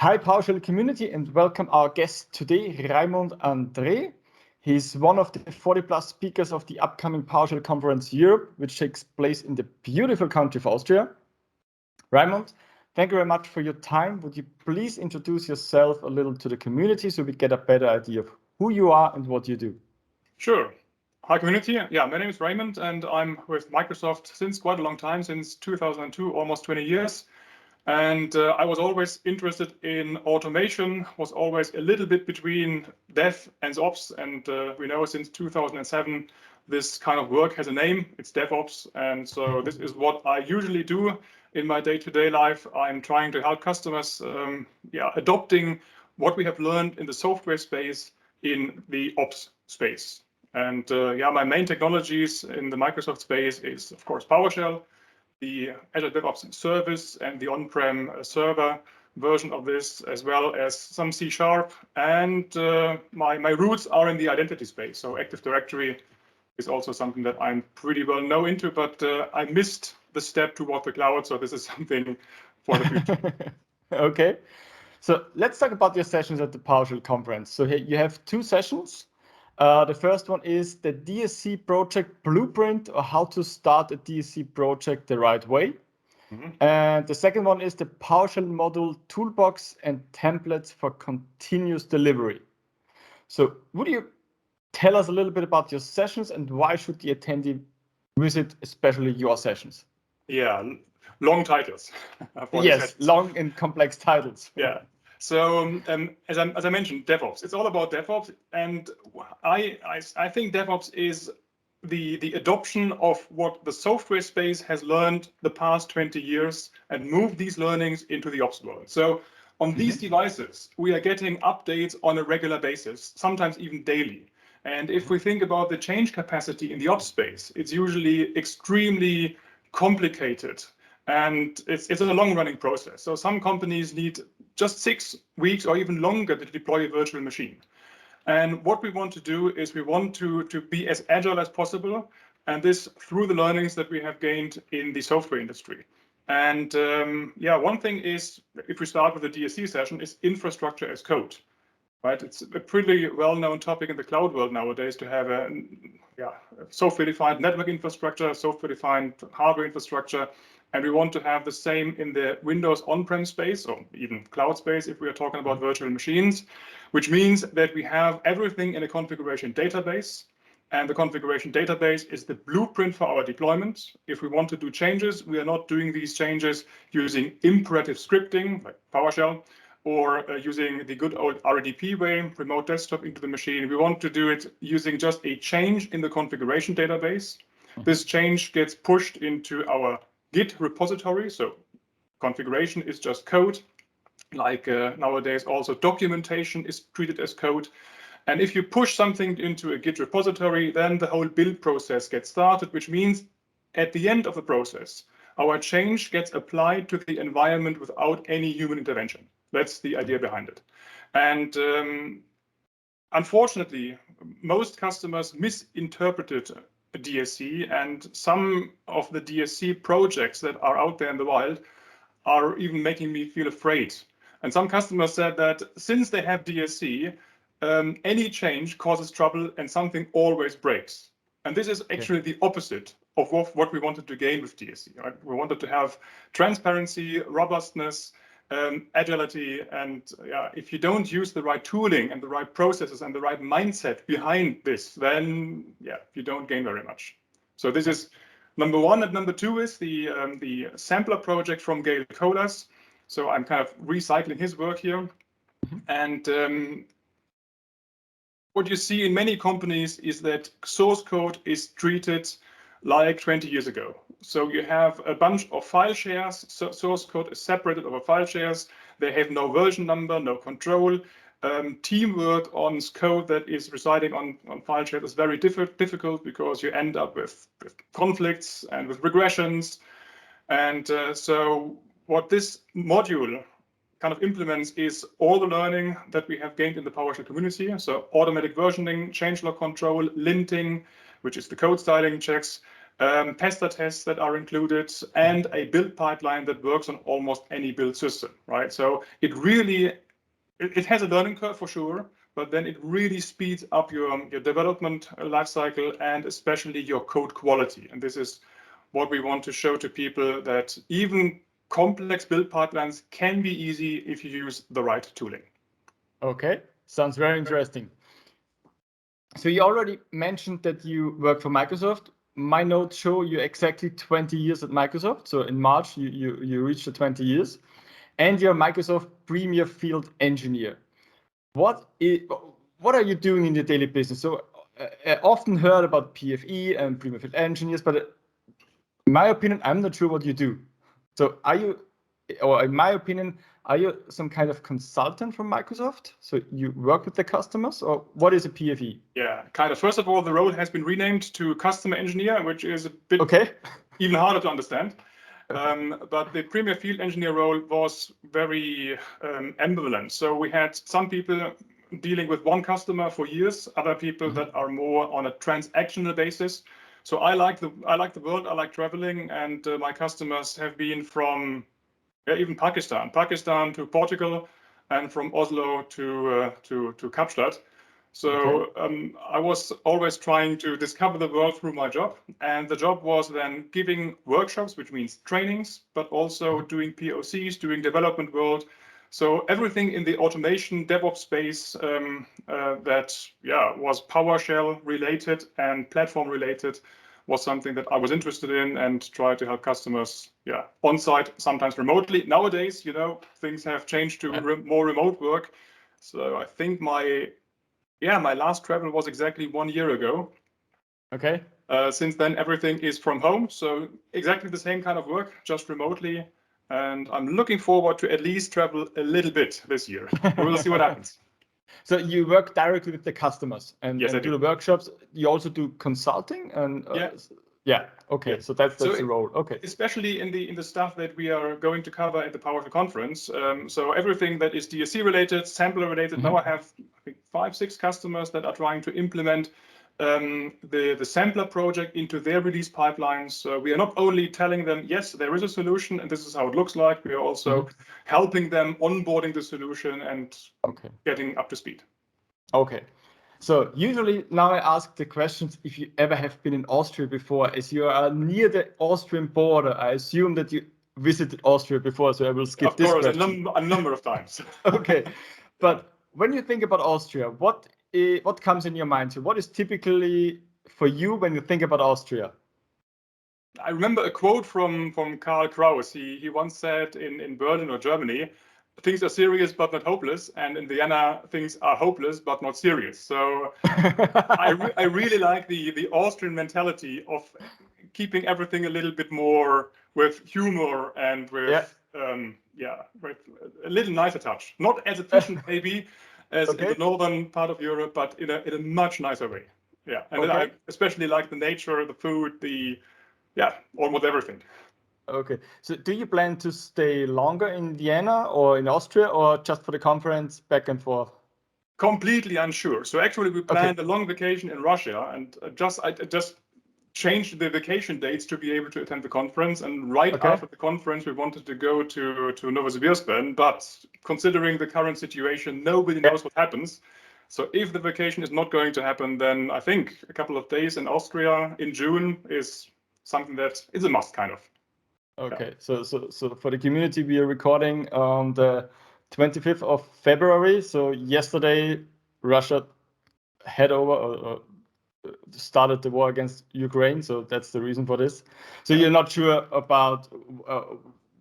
Hi PowerShell community and welcome our guest today, Raimund Andree. He's one of the 40 plus speakers of the upcoming PowerShell Conference Europe, which takes place in the beautiful country of Austria. Raimund, thank you very much for your time. Would you please introduce yourself a little to the community so we get a better idea of who you are and what you do? Sure. Hi community. Yeah, my name is Raimund and I'm with Microsoft since quite a long time, since 2002, almost 20 years. And I was always interested in automation, was always a little bit between dev and ops. And we know since 2007, this kind of work has a name, it's DevOps. And so this is what I usually do in my day-to-day life. I'm trying to help customers adopting what we have learned in the software space in the ops space. And my main technologies in the Microsoft space is, of course, PowerShell, the Azure DevOps service and the on-prem server version of this, as well as some C#. And my roots are in the identity space. So Active Directory is also something that I'm pretty well known into, but I missed the step toward the cloud. So this is something for the future. Okay. So let's talk about your sessions at the PowerShell conference. So here you have two sessions. The first one is the DSC project blueprint, or how to start a DSC project the right way. And the second one is the PowerShell module toolbox and templates for continuous delivery. So would you tell us a little bit about your sessions and why should the attendee visit especially your sessions? Yeah, long titles. Yes, long and complex titles. Yeah. So as I mentioned, DevOps. It's all about DevOps, and I think DevOps is the adoption of what the software space has learned the past 20 years and move these learnings into the ops world. So on these devices, we are getting updates on a regular basis, sometimes even daily. And if we think about the change capacity in the ops space, it's usually extremely complicated. And it's a long-running process. So some companies need just 6 weeks or even longer to deploy a virtual machine. And what we want to do is we want to be as agile as possible, and this through the learnings that we have gained in the software industry. And one thing is, if we start with the DSC session, is infrastructure as code. Right, it's a pretty well-known topic in the cloud world nowadays to have a software-defined network infrastructure, software-defined hardware infrastructure, and we want to have the same in the Windows on-prem space or even cloud space if we are talking about virtual machines, which means that we have everything in a configuration database, and the configuration database is the blueprint for our deployment. If we want to do changes, we are not doing these changes using imperative scripting like PowerShell, or using the good old RDP way, remote desktop into the machine. We want to do it using just a change in the configuration database. This change gets pushed into our Git repository. So configuration is just code. Like nowadays, also documentation is treated as code. And if you push something into a Git repository, then the whole build process gets started, which means at the end of the process, our change gets applied to the environment without any human intervention. That's the idea behind it. And unfortunately, most customers misinterpreted DSC, and some of the DSC projects that are out there in the wild are even making me feel afraid. And some customers said that since they have DSC, any change causes trouble and something always breaks. And this is actually the opposite of what we wanted to gain with DSC. Right? We wanted to have transparency, robustness, agility, and if you don't use the right tooling and the right processes and the right mindset behind this, then you don't gain very much. So this is number one, and number two is the sampler project from Gail Colas. So I'm kind of recycling his work here, and what you see in many companies is that source code is treated like 20 years ago. So you have a bunch of file shares, so source code is separated over file shares. They have no version number, no control. Teamwork on code that is residing on file shares is very difficult because you end up with conflicts and with regressions. And so what this module kind of implements is all the learning that we have gained in the PowerShell community. So automatic versioning, changelog control, linting, which is the code styling checks, tester tests that are included, and a build pipeline that works on almost any build system, right? So it really, it has a learning curve for sure, but then it really speeds up your development lifecycle and especially your code quality. And this is what we want to show to people, that even complex build pipelines can be easy if you use the right tooling. Okay, sounds very interesting. So you already mentioned that you work for Microsoft. My notes show you exactly 20 years at Microsoft. So in March, you reached the 20 years, and you're a Microsoft Premier Field Engineer. What are you doing in your daily business? So I often heard about PFE and Premier Field Engineers, but in my opinion, I'm not sure what you do. So are you, or in my opinion, are you some kind of consultant from Microsoft? So you work with the customers, or what is a PFE? Yeah, kind of. First of all, the role has been renamed to customer engineer, which is a bit even harder to understand. But the Premier Field Engineer role was very ambivalent. So we had some people dealing with one customer for years, other people that are more on a transactional basis. So I like the world, I like traveling, and my customers have been from even Pakistan to Portugal, and from Oslo to Kapstadt. So I was always trying to discover the world through my job, and the job was then giving workshops, which means trainings, but also doing POCs, doing development world. So everything in the automation DevOps space that was PowerShell related and platform related was something that I was interested in, and try to help customers, on site, sometimes remotely. Nowadays, things have changed to more remote work. So I think my last travel was exactly 1 year ago. Okay. Since then, everything is from home. So exactly the same kind of work, just remotely. And I'm looking forward to at least travel a little bit this year. We'll see what happens. So you work directly with the customers and, yes, and do the workshops. You also do consulting and Okay. Yeah. So that's the role. Okay. Especially in the stuff that we are going to cover at the PowerShell conference. So everything that is DSC related, sampler related. Now I have, I think, 5-6 customers that are trying to implement the sampler project into their release pipelines. We are not only telling them, yes, there is a solution and this is how it looks like. We are also helping them onboarding the solution and getting up to speed. Okay. So usually now I ask the questions if you ever have been in Austria before. As you are near the Austrian border, I assume that you visited Austria before, so I will skip this question. Of course, a number of times. Okay. But when you think about Austria, what comes in your mind? So what is typically for you when you think about Austria? I remember a quote from Karl Kraus. He once said in Berlin or Germany, things are serious but not hopeless, and in Vienna things are hopeless but not serious. So I really like the Austrian mentality of keeping everything a little bit more with humor and with with a little nicer touch. Not as efficient maybe as in the northern part of Europe, but in a much nicer way. Yeah, and I especially like the nature, the food, almost everything. Okay. So do you plan to stay longer in Vienna or in Austria, or just for the conference back and forth? Completely unsure. So actually we planned a long vacation in Russia, and I just changed the vacation dates to be able to attend the conference. And after the conference, we wanted to go to Novosibirsk then, but considering the current situation, nobody knows what happens. So if the vacation is not going to happen, then I think a couple of days in Austria in June is something that is a must, kind of. Okay, so for the community, we are recording on the 25th of February. So yesterday, Russia had started the war against Ukraine. So that's the reason for this. So you're not sure about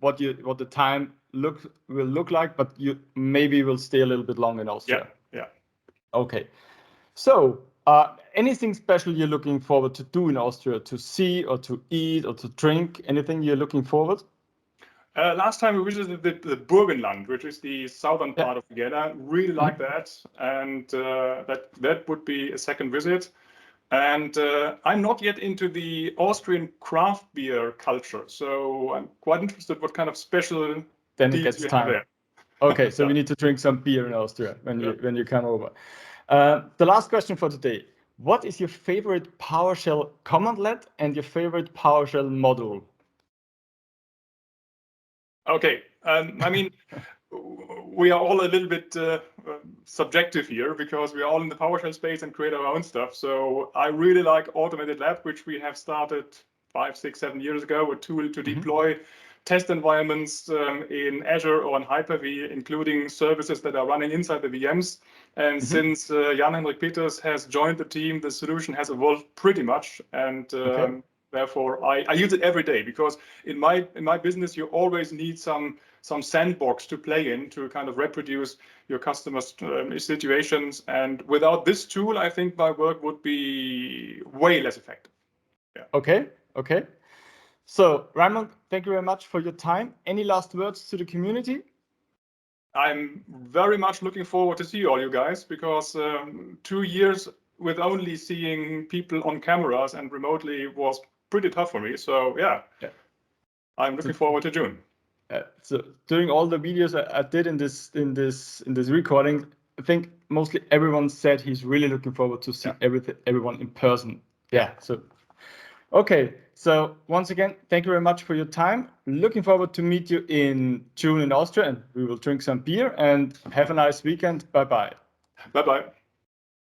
what the time will look like, but you maybe will stay a little bit longer in Austria. Yeah. Okay. So anything special you're looking forward to do in Austria, to see or to eat or to drink? Anything you're looking forward? Last time we visited the Burgenland, which is the southern part of Vienna. Really like that, and that would be a second visit. And I'm not yet into the Austrian craft beer culture, so I'm quite interested what kind of special then it gets time there. Okay, so we need to drink some beer in Austria when you come over. The last question for today: What is your favorite PowerShell commandlet and your favorite PowerShell module? Okay, I mean, we are all a little bit subjective here because we are all in the PowerShell space and create our own stuff. So I really like Automated Lab, which we have started 5, 6, 7 years ago, a tool to deploy test environments in Azure or in Hyper-V, including services that are running inside the VMs. And since Jan-Henrik Peters has joined the team, the solution has evolved pretty much. And therefore, I use it every day because in my business, you always need some sandbox to play in to kind of reproduce your customers' situations. And without this tool, I think my work would be way less effective. Yeah. Okay. So, Raimund, thank you very much for your time. Any last words to the community? I'm very much looking forward to see all you guys because 2 years with only seeing people on cameras and remotely was pretty tough for me. So yeah. I'm looking forward to June. So doing all the videos I did in this recording, I think mostly everyone said he's really looking forward to see everyone in person. Yeah. So okay. So once again, thank you very much for your time. Looking forward to meet you in June in Austria, and we will drink some beer and have a nice weekend. Bye bye. Bye bye.